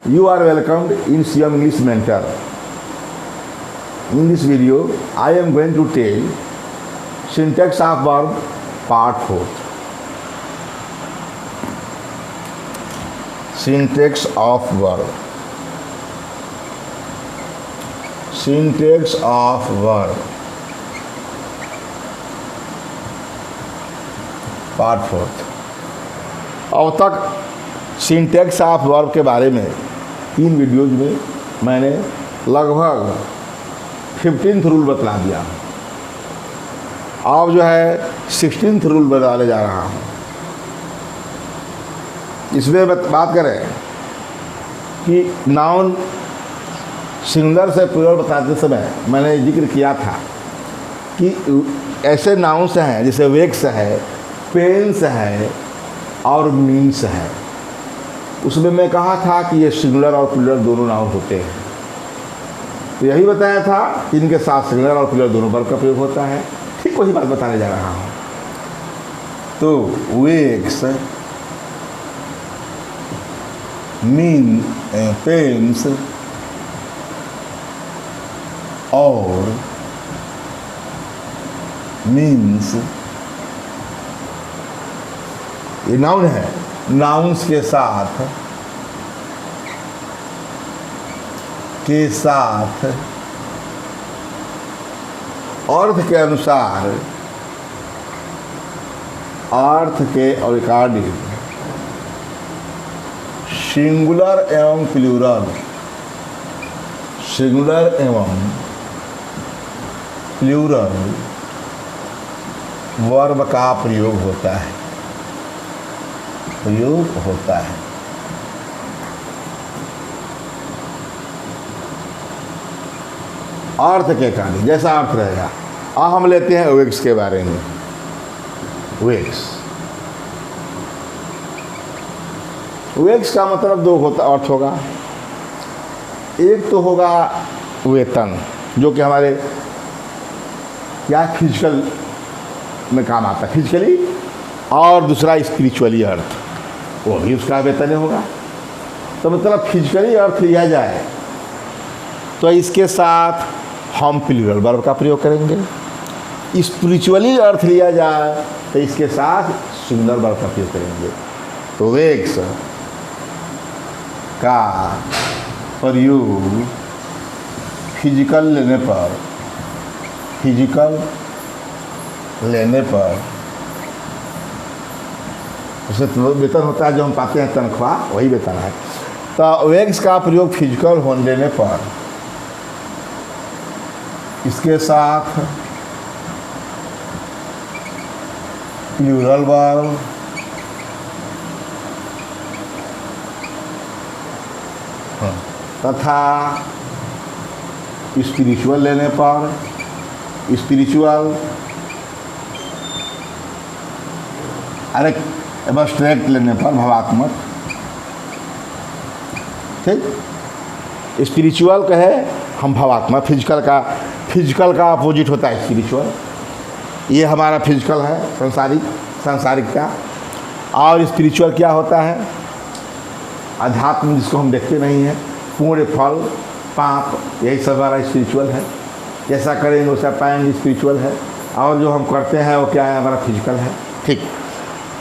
You are welcomed in CM English Mentor. In this video, I am going to tell syntax of verb part 4. Syntax of verb. Syntax of verb part 4. अब तक syntax of verb के बारे में 3 videos में मैंने लगभग 15th rule बतला दिया। अब जो है 16th रूल बताने जा रहा हूँ। इसमें बात करें कि नाउन सिंगुलर से प्लूरल बताते समय मैंने जिक्र किया था कि ऐसे नाउन्स हैं जैसे वेक्स है, पेन्स है और मीन्स है। उसमें मैं कहा था कि ये सिंगुलर और प्लूरल दोनों नाउन होते हैं। तो यही बताया था कि इनके साथ सिंगुलर और प्लूरल दोनों वर्ब का प्रयोग होता है। ठीक वही बात बताने जा रहा हूँ। तो वेक्स, मीन, पेन्स और मीन्स ये नाउन है। नाउन्स के साथ अर्थ के अनुसार, अर्थ के अकॉर्डिंग सिंगुलर एवं प्लूरल, सिंगुलर एवं प्लूरल वर्ब का प्रयोग होता है, प्रयोग होता है। अर्थ के कारण जैसा अर्थ रहेगा। अब हम लेते हैं वेक्स के बारे में। वेक्स, वेक्स का मतलब 2 अर्थ होगा। एक तो होगा वेतन, जो कि हमारे क्या फिजिकल में काम आता है, फिजिकली, और दूसरा स्पिरिचुअली अर्थ, वो भी उसका वेतन होगा। तो मतलब फिजिकली अर्थ लिया जाए तो इसके साथ हम प्लूरल वर्ब का प्रयोग करेंगे। स्पिरिचुअली अर्थ लिया जाए तो इसके साथ सिंगुलर वर्ब का प्रयोग करेंगे। तो वेक्स का प्रयोग फिजिकल लेने पर, फिजिकल लेने पर उसे वेतन होता है, जो हम पाते हैं तनख्वाह, वही वेतन है। तो वेक्स का प्रयोग फिजिकल होने लेने पर इसके साथ प्लूरल वर्ब तथा स्पिरिचुअल लेने पर, स्पिरिचुअल एब्स्ट्रैक्ट लेने पर भावात्मक। ठीक, स्पिरिचुअल कहे हम भावात्मक, फिजिकल का अपोजिट होता है स्पिरिचुअल। ये हमारा फिजिकल है, सांसारिकता। और स्पिरिचुअल क्या होता है? अध्यात्म, जिसको हम देखते नहीं हैं, पुण्य, फल, पाप, यही सब हमारा स्पिरिचुअल है। जैसा करेंगे वैसा पाएंगे, स्पिरिचुअल है। और जो हम करते हैं वो क्या है? हमारा फिजिकल है। ठीक,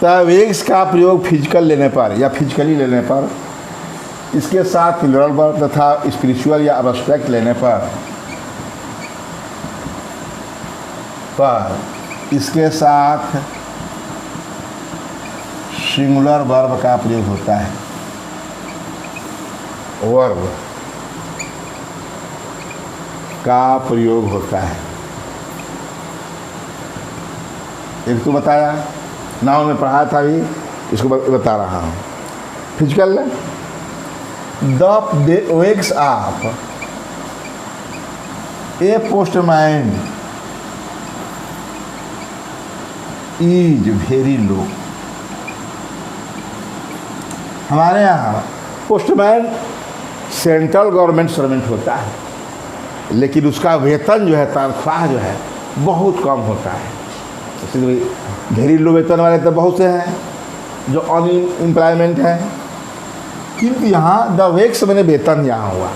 तो वेक्स का प्रयोग फिजिकल लेने पर या फिजिकली लेने पर, इसके साथ प्लूरल वर्ब तथा स्पिरिचुअल या एब्स्ट्रैक्ट लेने पर इसके साथ सिंगुलर वर्ब का प्रयोग होता है। वर्ब का प्रयोग होता है। एक तो बताया, नाउन में पढ़ाया था भी, इसको बता रहा हूँ। Physical, the wages of a postman is very low. हमारे यहाँ पोस्टमैन सेंट्रल गवर्नमेंट सर्वेंट होता है, लेकिन उसका वेतन जो है, तनख्वाह जो है, बहुत कम होता है। घरेलू वेतन वाले तो बहुत से हैं जो अनएम्प्लॉयमेंट है, किंतु यहाँ द वेक्स मैंने वेतन यहाँ हुआ।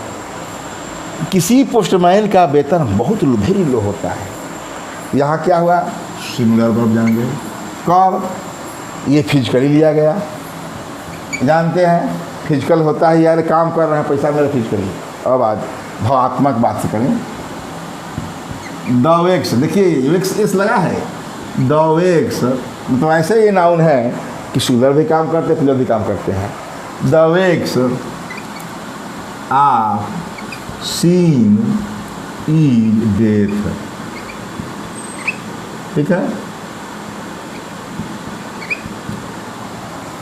किसी पोस्टमैन का वेतन बहुत वेरी लो होता है। यहाँ क्या हुआ, सिंगुलर वर्ब जानेंगे कब, ये फिजिकली लिया गया, जानते हैं फिजिकल होता है यार, काम कर रहे हैं पैसा मेरा फिजिकली। अब आज भावात्मक बात से करें, द वेक्स, देखिए वेक्स इस लगा है, द वेक्स मतलब ऐसे ये नाउन है कि सिंगुलर भी काम करते हैं प्लूरल भी काम करते हैं। The wages of sin is death, ठीक है।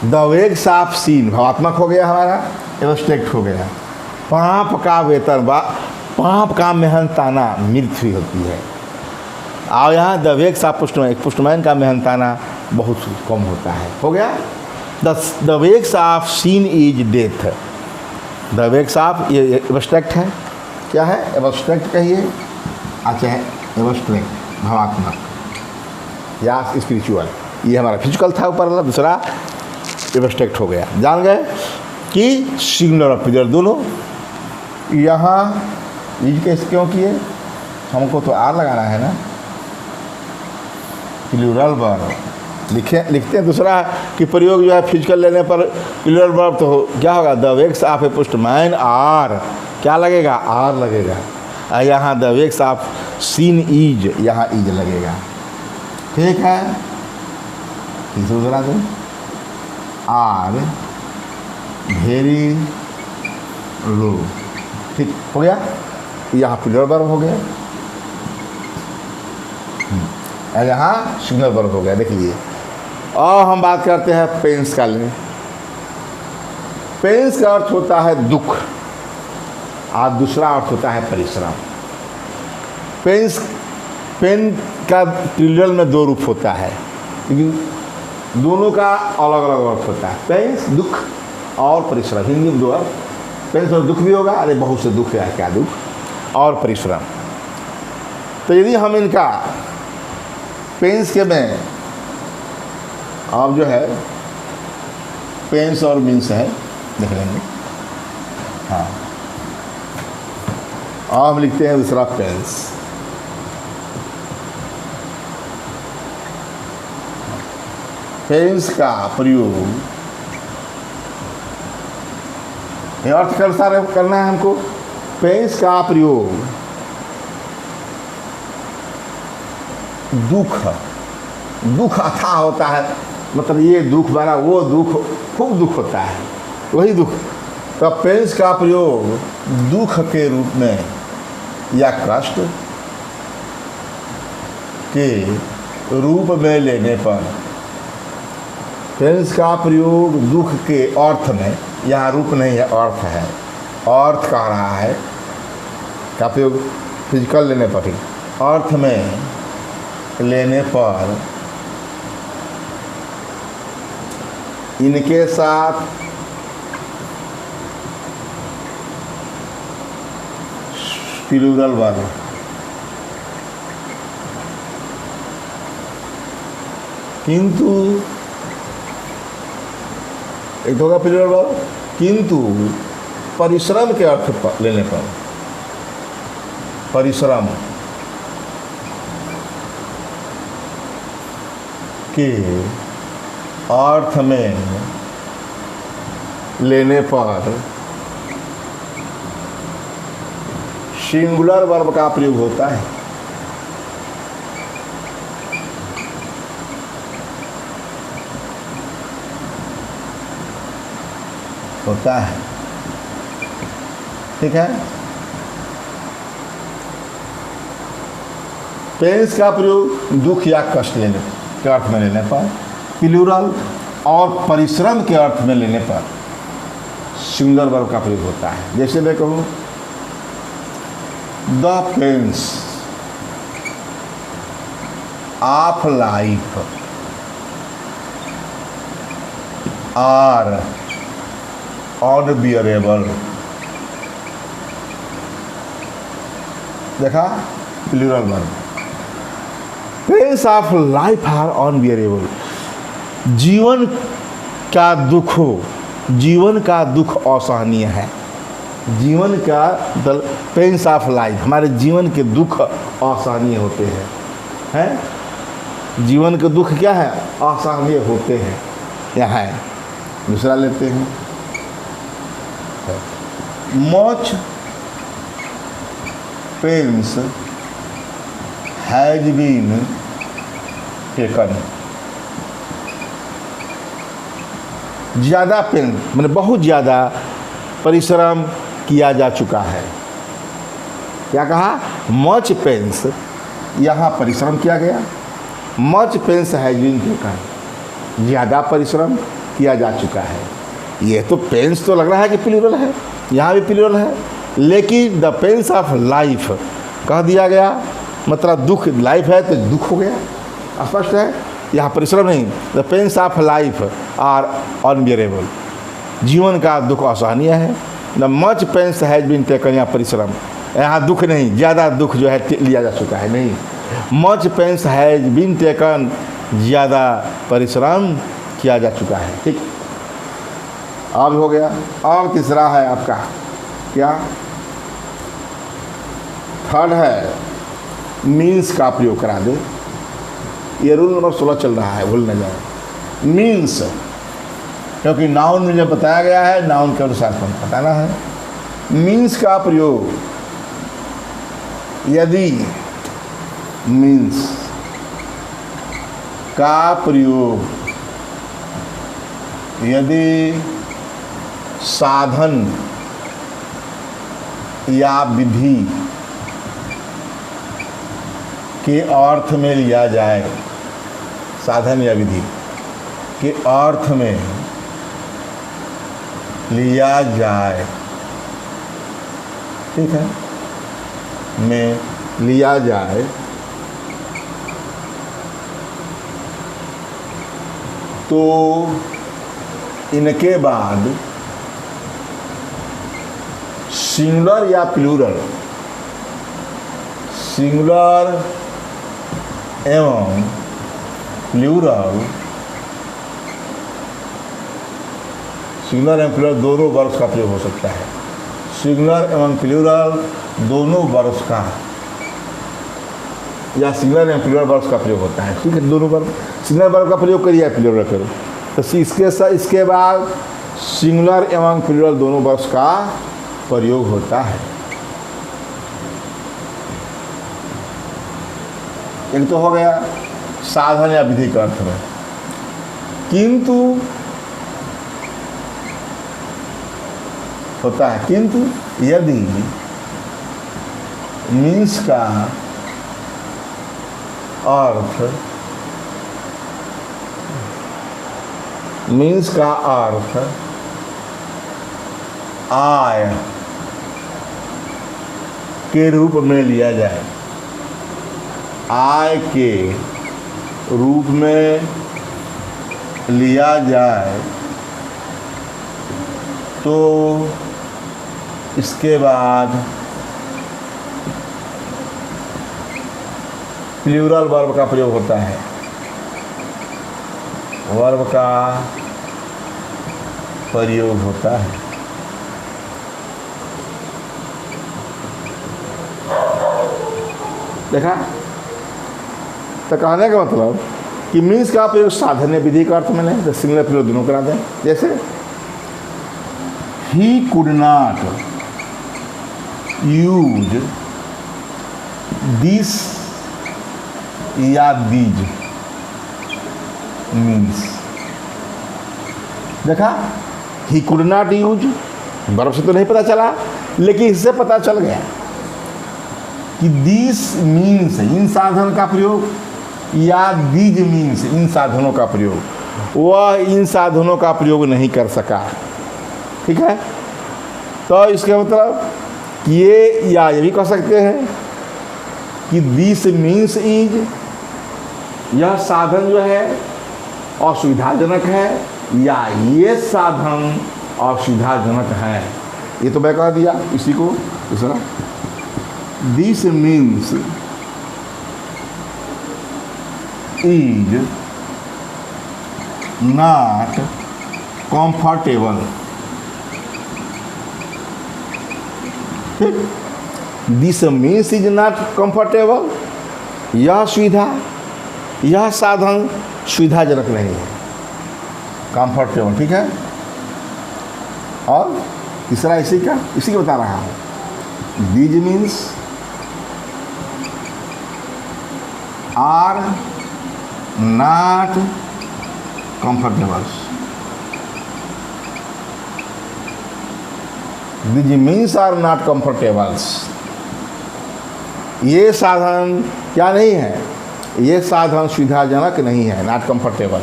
द वेक्स ऑफ सीन भावात्मक हो गया हमारा, एब्स्ट्रैक्ट हो गया। पाप का वेतन, पाप का मेहनताना मृत्यु होती है। और यहाँ द वेक्स ऑफ पोस्टमैन का मेहनताना बहुत कम होता है, हो गया। The wages of sin is death, the wages of ये एब्स्ट्रैक्ट है, क्या है एब्स्ट्रैक्ट कहिए, अच्छा है एब्स्ट्रैक्ट भावात्मक या स्पिरिचुअल। ये हमारा फिजिकल था ऊपर वाला, दूसरा एब्स्ट्रैक्ट हो गया। जान गए कि सिंगुलर और प्लूरल दोनों। यहाँ यूज कैसे क्यों किए, हमको तो आर लगाना है ना, प्लूरल वर्ब लिखते हैं दूसरा कि प्रयोग जो है फिजिकल लेने पर प्लूरल वर्ब तो क्या होगा, the wages of a postman are, क्या लगेगा आर लगेगा। यहाँ the wages of sin is, यहाँ इज लगेगा, ठीक है। दूसरा दो आर वेरी लो, ठीक हो गया, यहाँ प्लूरल वर्ब हो गया, यहाँ सिंगुलर वर्ब हो गया। देख लीजिए, और हम बात करते हैं पेंस का। लें पेंस का अर्थ होता है दुख और दूसरा अर्थ होता है परिश्रम। पेन का प्लूरल में दो रूप होता है, लेकिन दोनों का अलग अलग अर्थ होता है। पेंस दुख और परिश्रम, हिंदी में दो अर्थ, पेंस और दुख भी होगा, अरे बहुत से दुख है क्या दुख, और परिश्रम। तो यदि हम इनका पेंस के में अब जो है पेंस और मीन्स है देख लेंगे, हाँ। और हम लिखते हैं दूसरा पेंस, पेंस का प्रयोग ये अर्थ के अनुसार करना है हमको। पेंस का प्रयोग दुख अथाह होता है, मतलब ये दुख बना वो दुख, खूब दुख होता है, वही दुख। तो पेंस का प्रयोग दुख के रूप में या कष्ट के रूप में लेने पर, पेंस का प्रयोग दुख के अर्थ में, यहाँ रूप नहीं है अर्थ है, अर्थ कह रहा है का प्रयोग फिजिकल लेने पर ही, अर्थ में लेने पर इनके साथ प्लूरल वर्ब, किंतु एक होगा प्लूरल वर्ब, किंतु परिश्रम के अर्थ पर लेने पर, परिश्रम के अर्थ में लेने पर सिंगुलर वर्ब का प्रयोग होता है। होता है, ठीक है। पेंस का प्रयोग दुख या कष्ट लेने के अर्थ में लेने पर, प्लूरल और परिश्रम के अर्थ में लेने पर सिंगुलर वर्ब का प्रयोग होता है। जैसे मैं कहूँ the pains of life are unbearable, देखा plural verb, pains of life are unbearable, जीवन का दुख जीवन का दुख असहनीय है। जीवन का पेंस ऑफ लाइफ, हमारे जीवन के दुख असहनीय होते हैं। जीवन के दुख क्या है? असहनीय होते हैं। यहाँ है, दूसरा लेते हैं। Much pains has been taken. ज़्यादा पेन मैंने बहुत ज़्यादा परिश्रम किया जा चुका है। क्या कहा? मच पेंस, यहाँ परिश्रम किया गया। Much pains has been taken, ज़्यादा परिश्रम किया जा चुका है। ये तो पेंस तो लग रहा है कि प्लूरल है, यहाँ भी प्लूरल है, लेकिन द पेंस ऑफ लाइफ कह दिया गया, मतलब दुख, लाइफ है तो दुख हो गया, स्पष्ट है। यहाँ परिश्रम नहीं, the pains of life are unbearable, जीवन का दुख असहनीय है। The much pains has been taken, यहाँ परिश्रम, यहाँ दुख नहीं, ज़्यादा दुख जो है लिया जा चुका है। नहीं, much pains has been taken, ज़्यादा परिश्रम किया जा चुका है। ठीक, अब हो गया। अब तीसरा है आपका क्या? थर्ड है मीन्स का प्रयोग करा दे। ये रूल नंबर 16 चल रहा है, भूल न जाए। मीन्स, क्योंकि नाउन में जब बताया गया है, नाउन के अनुसार हमें बताना है। मीन्स का प्रयोग, यदि मीन्स का प्रयोग यदि साधन या विधि के अर्थ में लिया जाए, साधन या विधि के अर्थ में लिया जाए, ठीक है, में लिया जाए, तो इनके बाद सिंगुलर या प्लूरल, सिंगुलर एवं प्लूरल, सिंगुलर एवं प्लूरल दोनों वर्ब्स का प्रयोग हो सकता है। सिंगुलर एवं प्लूरल दोनों वर्ब्स का, या सिंगुलर एवं प्लूरल वर्ब्स का प्रयोग होता है। ठीक है, दोनों वर्ब, सिंगुलर वर्ब का प्रयोग करिए, प्लूरल करो, तो इसके बाद सिंगुलर एवं प्लूरल दोनों वर्ब्स का प्रयोग होता है। एक तो हो गया साधन या विधि के अर्थ में। किंतु होता है, किंतु यदि मीन्स का अर्थ, मीन्स का अर्थ आय के रूप में लिया जाए, आय के रूप में लिया जाए, तो इसके बाद प्लूरल वर्ब का प्रयोग होता है। वर्ब का प्रयोग होता है। देखा? तो कहने का मतलब कि मीन्स का प्रयोग साधन विधि का अर्थ में नहीं, तो सिंगुलर प्रयोग दोनों करा दें। जैसे he could not use this या दीज मीन्स। देखा? He could not use, verb से तो नहीं पता चला, लेकिन इससे पता चल गया कि दिस मीन्स, इन साधन का प्रयोग, या दीज मीन्स, इन साधनों का प्रयोग, वह इन साधनों का प्रयोग नहीं कर सका। ठीक है, तो इसका मतलब ये, या ये भी कह सकते हैं कि दिस मीन्स इज, यह साधन जो है असुविधाजनक है, या ये साधन असुविधाजनक है। ये तो मैं कह दिया इसी को। दूसरा, this means is not comfortable. This means is not comfortable, यह सुविधा, यह साधन सुविधाजनक नहीं है, कंफर्टेबल, ठीक है। और तीसरा इसी को बता रहा हूँ, these means are not comfortable. These means are not comfortables. ये साधन क्या नहीं है, ये साधन सुविधाजनक नहीं है, नॉट कंफर्टेबल।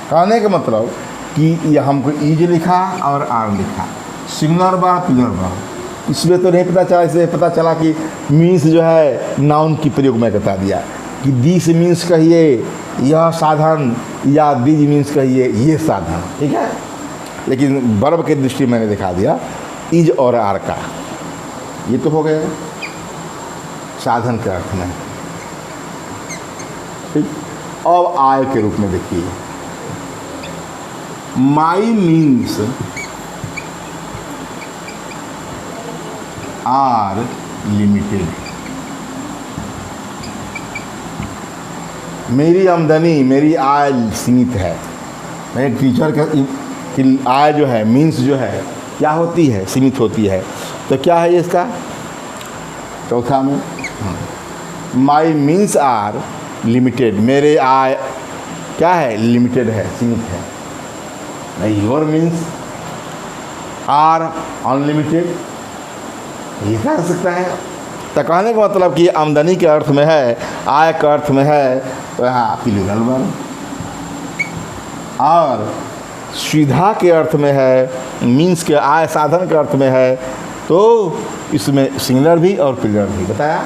कहने का मतलब कि ये हमको ईज लिखा और आर लिखा, सिंगुलर वर्ब प्लूरल वर्ब, इसमें तो नहीं पता चला। इससे पता चला कि मीन्स जो है नाउन की प्रयोग में बता दिया कि दिस मीन्स कहिए यह साधन, या दीज मीन्स कहिए ये साधन, ठीक है। लेकिन वर्ब के दृष्टि मैंने दिखा दिया इज और आर का, ये तो हो गया साधन के अर्थ में, ठीक। अब आय के रूप में देखिए, माई मीन्स आर लिमिटेड। मेरी आमदनी, मेरी आय सीमित है। मैं टीचर की आय जो है, मीन्स जो है क्या होती है, सीमित होती है। तो क्या है इसका चौथा में, माई मीन्स आर लिमिटेड, मेरे आय क्या है, लिमिटेड है, सीमित है। नहीं, योर मीन्स आर अनलिमिटेड, ये क्या हो सकता है। तो कहने का मतलब कि आमदनी के अर्थ में है, आय के अर्थ में है, तो यहाँ प्लूरल वर्ब, और सुविधा के अर्थ में है, मीन्स के आय साधन के अर्थ में है, तो इसमें सिंगुलर भी और प्लूरल भी बताया।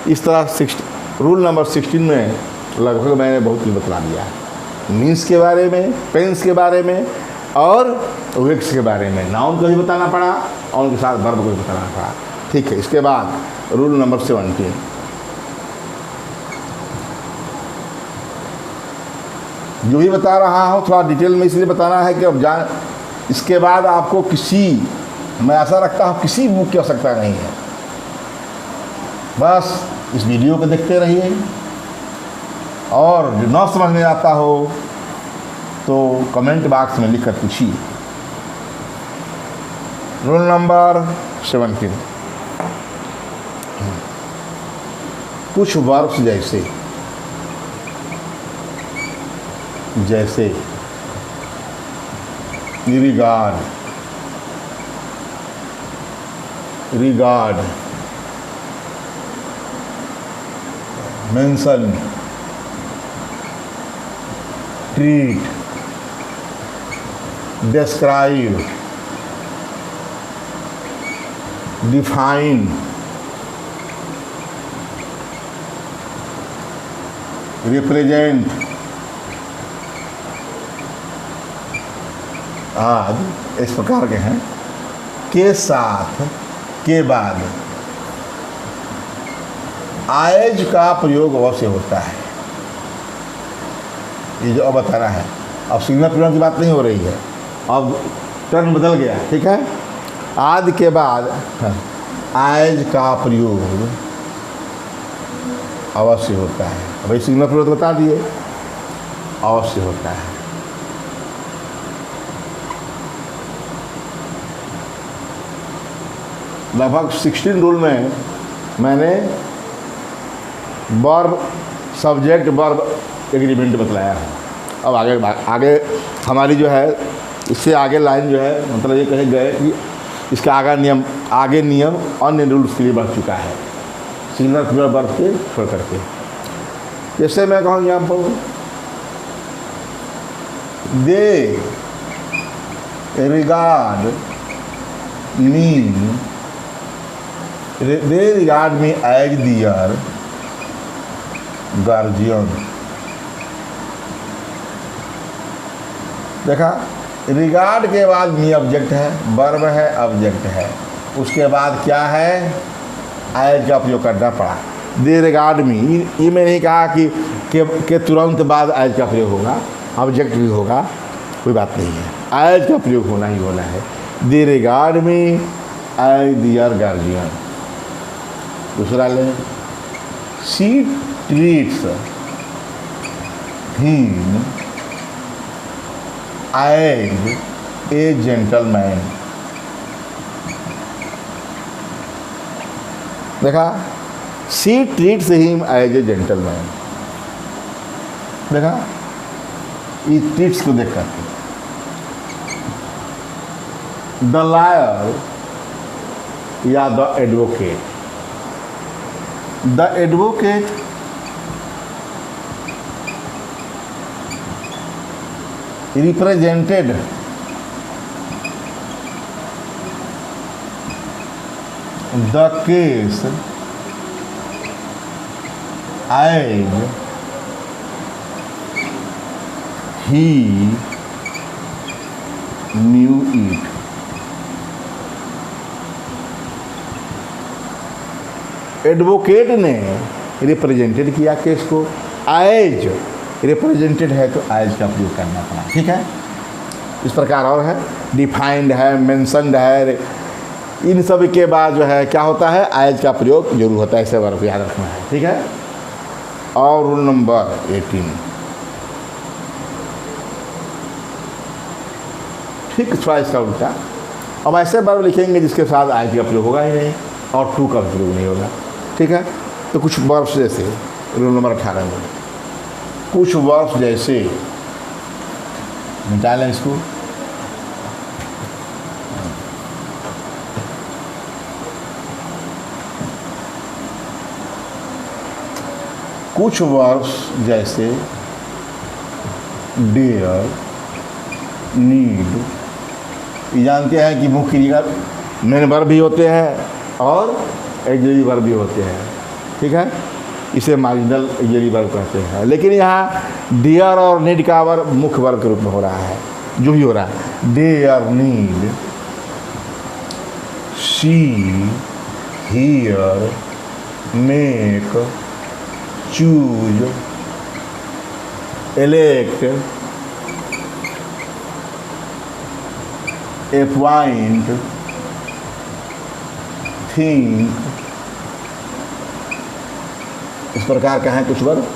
इस तरह रूल नंबर 16 में लगभग मैंने बहुत कुछ बता दिया, मीन्स के बारे में, पेंस के बारे में और वेक्स के बारे में। नाउन को भी बताना पड़ा और उनके साथ वर्ब को भी बताना पड़ा, ठीक है। इसके बाद रूल नंबर 17, जो भी बता रहा हूँ थोड़ा डिटेल में इसलिए बताना है कि अब जान, इसके बाद आपको मैं आशा रखता हूँ किसी बुक की आवश्यकता नहीं है। बस इस वीडियो को देखते रहिए, और जो न समझ में आता हो तो कमेंट बॉक्स में लिखकर पूछिए। रूल नंबर 17, कुछ वर्ब्स जैसे regard, mention, treat, describe, define, represent, आदि इस प्रकार के हैं। के साथ, के बाद आयज का प्रयोग अवश्य होता है। ये जो अब बता रहा है, अब सिंगुलर प्लूरल की बात नहीं हो रही है, अब टर्न बदल गया, ठीक है। आदि के बाद आयज का प्रयोग अवश्य होता है। अब सिंगुलर प्लूरल बता दिए, अवश्य होता है। लगभग 16 रूल में मैंने वर्ब, सब्जेक्ट, वर्ब एग्रीमेंट बतलाया है। अब आगे हमारी जो है, इससे आगे लाइन जो है, मतलब ये कहे गए कि इसका आगे नियम अन्य रूल्स के लिए बढ़ चुका है, सिंगुलर प्लूरल वर्ब के छोड़ करके। जैसे मैं कहूँ यहाँ पर, they regard me as their guardian. देखा, रिगार्ड के बाद मी ऑब्जेक्ट है, वर्ब है, ऑब्जेक्ट है, उसके बाद क्या है, एज का प्रयोग करना पड़ा। दे रिगार्ड मी, ये मैं नहीं कहा कि तुरंत बाद एज का प्रयोग होगा, ऑब्जेक्ट भी होगा, कोई बात नहीं है, एज का प्रयोग होना ही होना है। They regard me as their guardian. दूसरा ले, she treats him as a gentleman. देखा, she treats him as a gentleman. देखा, ये ट्रीट्स को देख करके द लॉयर या the advocate. The advocate represented the case as he knew it। Advocate ने रिप्रेजेंटेड किया केस को, एज रिप्रेजेंटेड है तो एज का प्रयोग करना पड़ा। ठीक है, इस प्रकार और है, डिफाइंड है, मेंशनड है, इन सब के बाद जो है क्या होता है, एज का प्रयोग जरूर होता है। इसे वर्ब याद रखना है। ठीक है, और रूल नंबर 18, ठीक थोड़ा इसका उल्टा। अब ऐसे वर्ब लिखेंगे जिसके साथ एज का प्रयोग होगा ही नहीं और टू का प्रयोग नहीं होगा। ठीक है, तो कुछ वर्ब्स जैसे रूल नंबर 18 में कुछ वर्ब्स जैसे, मिटा लें इसको, कुछ वर्ब्स जैसे डेयर, नीड, ये जानते हैं कि मुख्य क्रिया मेन वर्ब भी होते हैं और ऑक्सिलरी वर्ब भी होते हैं। ठीक है, इसे मार्जिनल ऑक्सिलरी वर्ब कहते हैं। लेकिन यहाँ डियर और नीड का वर्ब मुख्य वर्ब के रूप में हो रहा है, जो भी हो रहा है। Dare, need, see, hear, make, choose, elect, appoint, think, इस प्रकार का है कुछ वर्ब।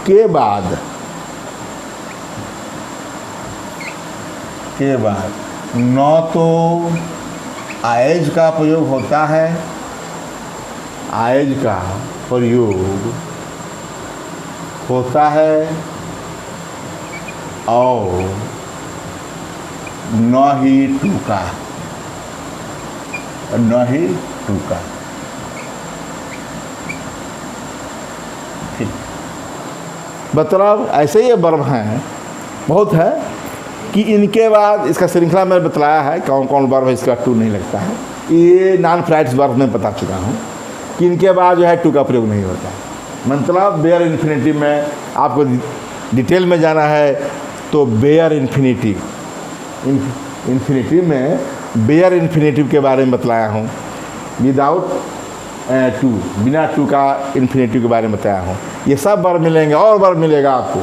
के बाद न तो आएज का प्रयोग होता है, आएज का प्रयोग होता है और न ही टू का, न ही टू का। ठीक, मतलब ऐसे ये वर्ब हैं, बहुत है कि इनके बाद इसका श्रृंखला में बतलाया है कौन कौन वर्ब है इसका टू नहीं लगता है। ये नॉन फ्राइट्स वर्ब में बता चुका हूँ कि इनके बाद जो है टू का प्रयोग नहीं होता। मतलब बेयर इन्फिनिटिव में आपको डिटेल में जाना है तो बेयर इन्फिनिटिव, इन्फिनिटिव में बेयर इन्फिनिटिव के बारे में बतलाया हूँ। विदाउट टू, बिना टू का इन्फिनिटिव के बारे में बताया हूँ। ये सब वर्ब मिलेंगे और वर्ब मिलेगा आपको,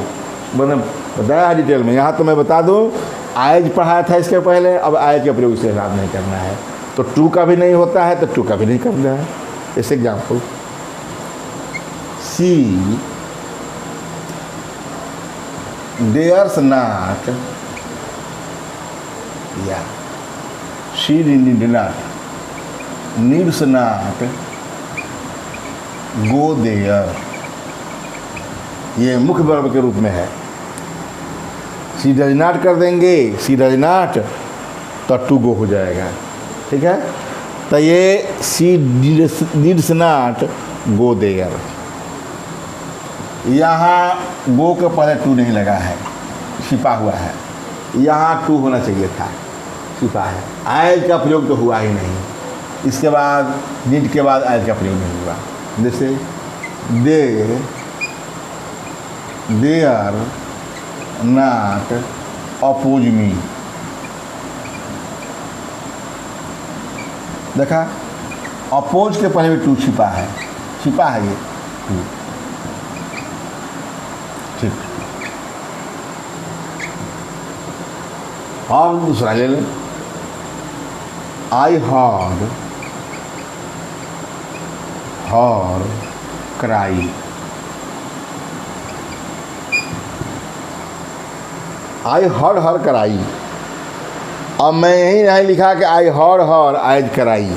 मैंने बताया है डिटेल में। यहाँ तो मैं बता दूँ, आएज पढ़ाया था इसके पहले, अब आएज का प्रयोग इसके हिसाब नहीं करना है। तो टू का भी नहीं होता है तो टू का भी नहीं करना है। जैसे एग्जाम्पल, सी डेयर्स नॉट, या she need not, needs not go there. ये मुख्य वर्ब के रूप में है। सी डज नॉट कर देंगे, सी डज नॉट, तो टू गो हो जाएगा। ठीक है, तो ये सी नीड्स नॉट गो देयर, यहाँ गो के पहले टू नहीं लगा है, छिपा हुआ है। यहाँ टू होना चाहिए था, छिपा है। आयज का प्रयोग तो हुआ ही नहीं। इसके बाद नीड के बाद आयज का प्रयोग नहीं हुआ। जैसे दे आर नॉट अपोज मी, देखा, अपोज के पहले भी टू छिपा है, छिपा है ये टू। ठीक, और दूसरा ले लें, I heard her cry. I heard her cry. अब मैं यही नहीं लिखा कि I heard her as cry,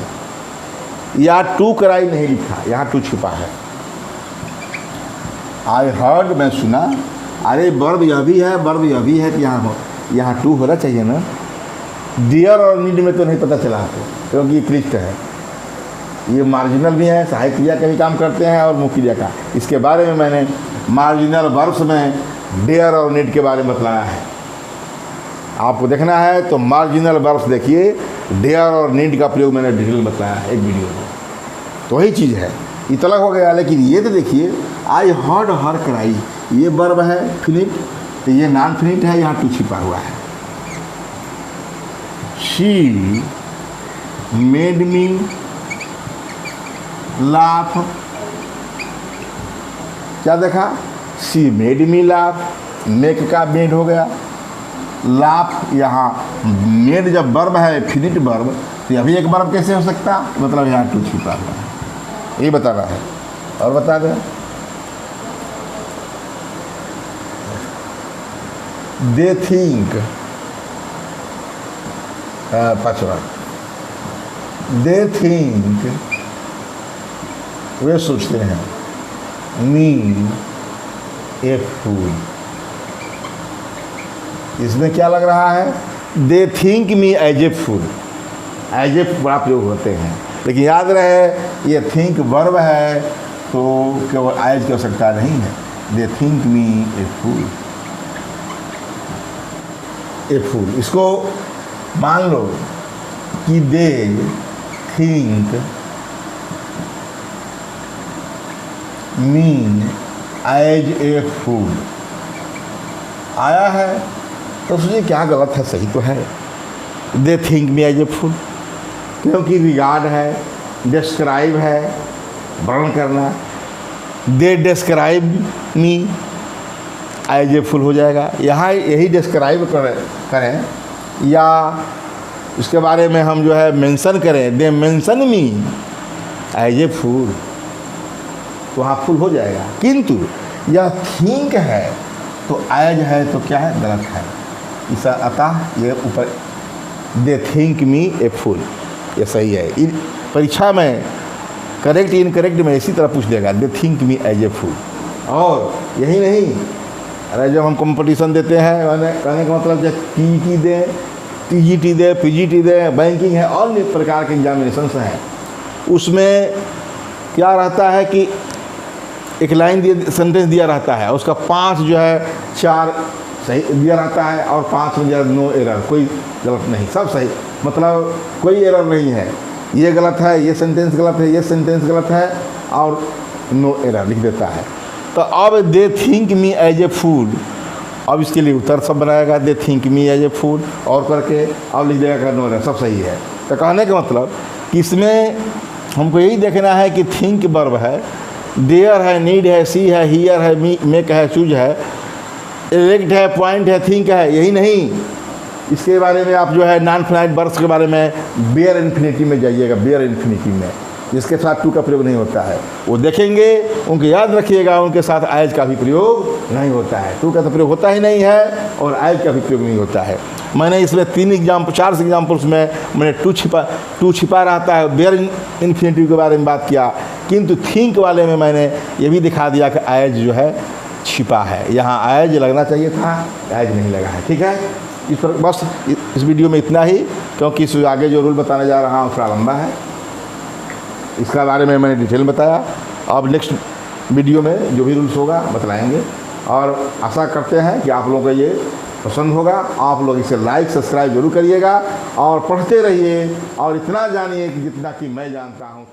या टू क्राई नहीं लिखा, यहाँ टू छिपा है। आई हर्ड मैं सुना, अरे वर्ब यह भी है, वर्ब यह भी है कि यहाँ टू होना चाहिए ना। डियर और नीड में तो नहीं पता चला आपको, क्योंकि ये क्लिष्ट है, ये मार्जिनल भी है, सहायक क्रिया का भी काम करते हैं और मुख्य क्रिया का। इसके बारे में मैंने मार्जिनल वर्ब्स में डियर और नीड के बारे में बताया है। आपको देखना है तो मार्जिनल वर्ब्स देखिए, डियर और नीड का प्रयोग मैंने डिटेल में बताया है एक वीडियो में। तो वही चीज़ है, इतना हो गया। लेकिन ये तो देखिए, आई हर्ड हर क्राई, ये वर्ब है फिनिट, तो ये नॉन फिनिट है, यहाँ टू छिपा हुआ है। शी मेड मी लाफ, क्या देखा, she made me laugh, make का मेड हो गया, लाफ यहाँ मेड जब वर्ब है फिनिट वर्ब, तो अभी एक वर्ब कैसे हो सकता, मतलब यहाँ टू छिपा हुआ है, ये बता रहा है। और बता दें, दे थिंक, पांचवा, दे थिंक, वे सोचते हैं, मी ए फूल। इसमें क्या लग रहा है, they think me as a fool, as a बड़ा प्रयोग होते हैं। लेकिन याद रहे ये थिंक वर्ब है, तो केवल एज की आवश्यकता नहीं है। दे थिंक मी ए फूल, ए फूल। इसको मान लो कि दे थिंक मी एज ए फूल आया है, तो सोचिए क्या गलत है, सही तो है। They think me as a फूल, क्योंकि रिगार्ड है, डिस्क्राइब है, वर्णन करना। They describe me as a फूल हो जाएगा। यहाँ यही डिस्क्राइब करें या इसके बारे में हम जो है मेंशन करें, they mention me as a फूल, तो वहाँ फुल हो जाएगा। किंतु यह थिंक है तो एज है, तो क्या है, गलत है। इस अतः ये ऊपर दे थिंक मी ए फूल, ये सही है। परीक्षा में करेक्ट इनकरेक्ट में इसी तरह पूछ देगा, दे थिंक मी एज ए फूल। और यही नहीं, अरे जब हम कंपटीशन देते हैं, मैंने कहने का मतलब जब टीईटी दें, टीजीटी दें, पीजीटी दें, बैंकिंग है, और अन्य प्रकार के एग्जामिनेशन हैं, उसमें क्या रहता है कि एक लाइन सेंटेंस दिया रहता है, उसका 5 जो है 4 सही दिया रहता है और 5 में जो नो एरर, कोई गलत नहीं, सब सही, मतलब कोई एरर नहीं है। ये गलत है, ये सेंटेंस गलत है, ये सेंटेंस गलत है, और नो एरर लिख देता है। तो अब दे थिंक मी एज ए फूल, अब इसके लिए उत्तर सब बनाएगा, दे थिंक मी एज ए फूल, और करके अब लिख देगा नो एरर, सब सही है। तो कहने का मतलब कि इसमें हमको यही देखना है कि थिंक वर्ब है, देयर है, नीड है, सी है, हियर है, मेक है, चूज है, इरेक्ट है, पॉइंट है, थिंक है, यही नहीं। इसके बारे में आप जो है नॉन फाइनाइट वर्ब्स के बारे में बेयर इन्फिनिटी में जाइएगा, बेयर इन्फिनिटी में, जिसके साथ टू का प्रयोग नहीं होता है, वो देखेंगे, उनके याद रखिएगा, उनके साथ एज का भी प्रयोग नहीं होता है। टू का तो प्रयोग होता ही नहीं है और एज का भी प्रयोग नहीं होता है। मैंने इसमें 4 एग्जाम्पल्स में मैंने टू छिपा रहता है, बेयर इन्फिनिटी के बारे में बात किया, किंतु थिंक वाले में मैंने ये भी दिखा दिया कि एज जो है छिपा है, यहाँ एज लगना चाहिए था, एज नहीं लगा है। ठीक है, इस पर बस इस वीडियो में इतना ही, क्योंकि इस आगे जो रूल बताने जा रहा हूँ थोड़ा लंबा है, इसका बारे में मैंने डिटेल बताया। अब नेक्स्ट वीडियो में जो भी रूल्स होगा बतलाएंगे, और आशा करते हैं कि आप लोगों को ये पसंद होगा। आप लोग इसे लाइक सब्सक्राइब जरूर करिएगा और पढ़ते रहिए, और इतना जानिए कि जितना कि मैं जानता हूँ।